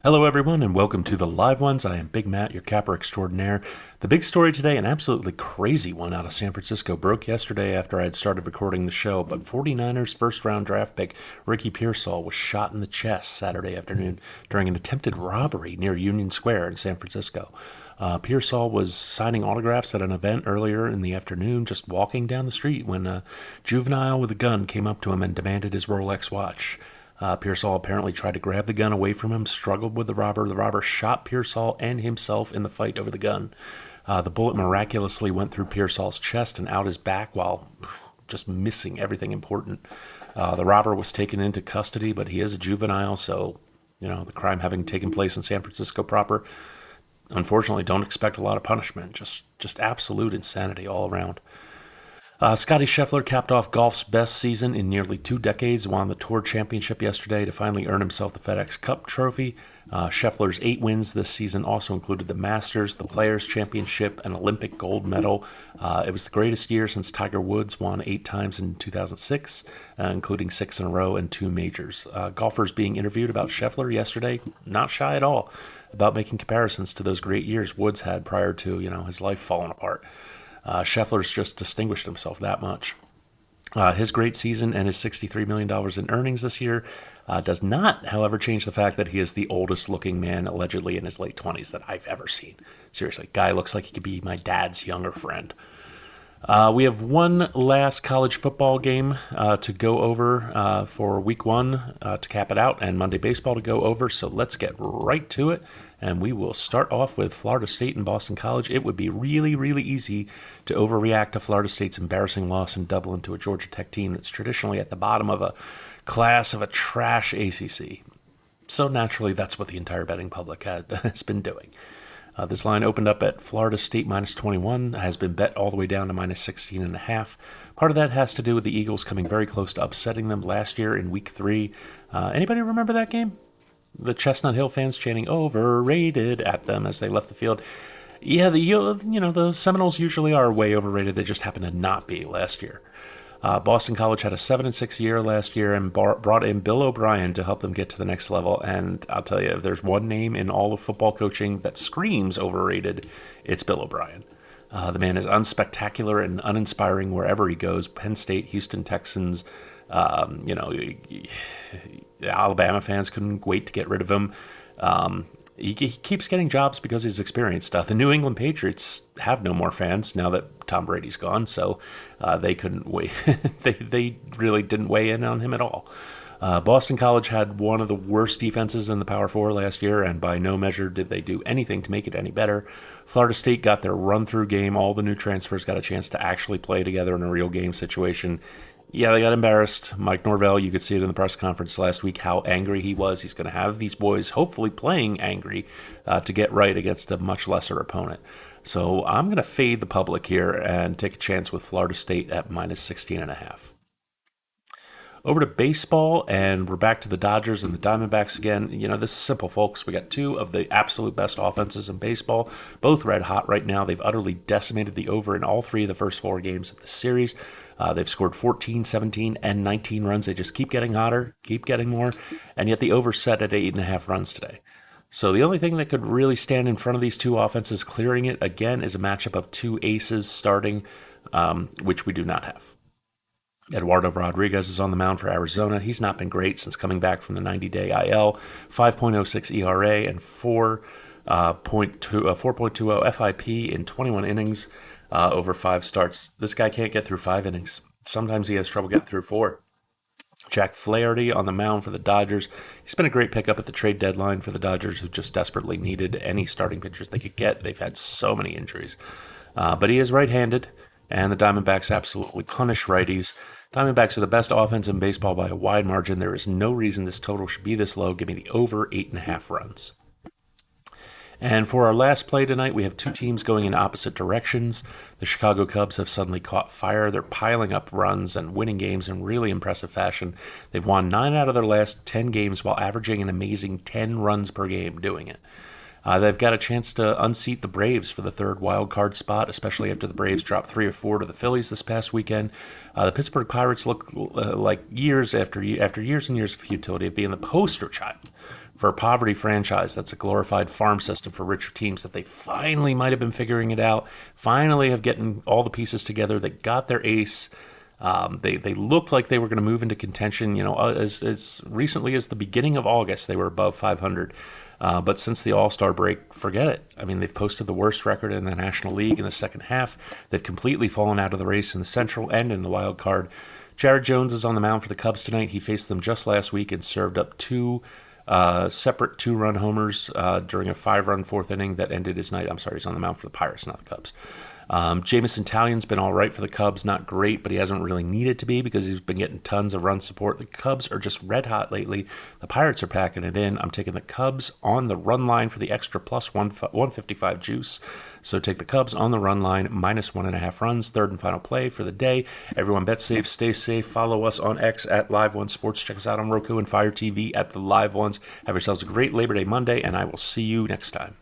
Hello, everyone, and welcome to the Live Ones. I am Big Matt, your capper extraordinaire. The big story today, an absolutely crazy one out of San Francisco, broke yesterday after I had started recording the show, but 49ers first-round draft pick Ricky Pearsall was shot in the chest Saturday afternoon during an attempted robbery near Union Square in San Francisco. Pearsall was signing autographs at an event earlier in the afternoon, just walking down the street when a juvenile with a gun came up to him and demanded his Rolex watch. Pearsall apparently tried to grab the gun away from him, struggled with the robber. The robber shot Pearsall and himself in the fight over the gun. The bullet miraculously went through Pearsall's chest and out his back while just missing everything important. The robber was taken into custody, but he is a juvenile, so, the crime having taken place in San Francisco proper, unfortunately, don't expect a lot of punishment. Just absolute insanity all around. Scotty Scheffler capped off golf's best season in nearly 2 decades, won the Tour Championship yesterday to finally earn himself the FedEx Cup trophy. Scheffler's 8 wins this season also included the Masters, the Players' Championship, an Olympic gold medal. It was the greatest year since Tiger Woods won 8 times in 2006, including 6 in a row and 2 majors. Golfers being interviewed about Scheffler yesterday, not shy at all about making comparisons to those great years Woods had prior to, his life falling apart. Scheffler's just distinguished himself that much. His great season and his $63 million in earnings this year does not, however, change the fact that he is the oldest looking man, allegedly in his late 20s, that I've ever seen. Seriously, guy looks like he could be my dad's younger friend. We have one last college football game to go over for week 1 to cap it out, and Monday baseball to go over, so let's get right to it. And we will start off with Florida State and Boston College. It would be really, really easy to overreact to Florida State's embarrassing loss in Dublin to a Georgia Tech team that's traditionally at the bottom of a class of a trash ACC. So naturally, that's what the entire betting public has been doing. This line opened up at Florida State minus 21, has been bet all the way down to minus 16.5. Part of that has to do with the Eagles coming very close to upsetting them last year in week 3. Anybody remember that game? The Chestnut Hill fans chanting "overrated" at them as they left the field. Yeah, the Seminoles usually are way overrated. They just happen to not be last year. Boston College had a 7-6 year last year and brought in Bill O'Brien to help them get to the next level. And I'll tell you, if there's one name in all of football coaching that screams overrated, it's Bill O'Brien. The man is unspectacular and uninspiring wherever he goes. Penn State, Houston Texans, Alabama fans couldn't wait to get rid of him. He keeps getting jobs because he's experienced. The New England Patriots have no more fans now that Tom Brady's gone, so they couldn't wait. they really didn't weigh in on him at all. Boston College had one of the worst defenses in the Power Four last year, and by no measure did they do anything to make it any better. Florida State got their run-through game. All the new transfers got a chance to actually play together in a real game situation. Yeah, they got embarrassed. Mike Norvell, you could see it in the press conference last week, how angry he was. He's going to have these boys hopefully playing angry to get right against a much lesser opponent. So I'm going to fade the public here and take a chance with Florida State at minus 16.5. Over to baseball, and we're back to the Dodgers and the Diamondbacks again. This is simple, folks. We got 2 of the absolute best offenses in baseball, both red hot right now. They've utterly decimated the over in all 3 of the first 4 games of the series. They've scored 14, 17, and 19 runs. They just keep getting hotter, keep getting more, and yet the over set at 8.5 runs today. So the only thing that could really stand in front of these 2 offenses clearing it, again, is a matchup of 2 aces starting, which we do not have. Eduardo Rodriguez is on the mound for Arizona. He's not been great since coming back from the 90-day IL. 5.06 ERA and 4.20 FIP in 21 innings over 5 starts. This guy can't get through 5 innings. Sometimes he has trouble getting through 4. Jack Flaherty on the mound for the Dodgers. He's been a great pickup at the trade deadline for the Dodgers, who just desperately needed any starting pitchers they could get. They've had so many injuries. But he is right-handed, and the Diamondbacks absolutely punish righties. Diamondbacks are the best offense in baseball by a wide margin. There is no reason this total should be this low. Give me the over 8.5 runs. And for our last play tonight, we have 2 teams going in opposite directions. The Chicago Cubs have suddenly caught fire. They're piling up runs and winning games in really impressive fashion. They've won 9 out of their last 10 games while averaging an amazing 10 runs per game doing it. They've got a chance to unseat the Braves for the 3rd wild card spot, especially after the Braves dropped 3 or 4 to the Phillies this past weekend. The Pittsburgh Pirates look like years after years and years of futility of being the poster child for a poverty franchise that's a glorified farm system for richer teams, that they finally might have been figuring it out, finally have getting all the pieces together, that got their ace. They looked like they were going to move into contention. As recently as the beginning of August, they were above 500. But since the All-Star break, forget it. I mean, they've posted the worst record in the National League in the second half. They've completely fallen out of the race in the Central and in the wild card. Jared Jones is on the mound for the Cubs tonight. He faced them just last week and served up two separate two-run homers during a 5-run fourth inning that ended his night. I'm sorry, he's on the mound for the Pirates, not the Cubs. Jamison Tallion's been all right for the Cubs, not great, but he hasn't really needed to be because he's been getting tons of run support. The Cubs are just red hot lately. The Pirates are packing it in. I'm taking the Cubs on the run line for the extra plus 155 juice. So take the Cubs on the run line, minus 1.5 runs, third and final play for the day. Everyone bet safe, stay safe. Follow us on X at Live One Sports. Check us out on Roku and Fire TV at the Live Ones. Have yourselves a great Labor Day Monday, and I will see you next time.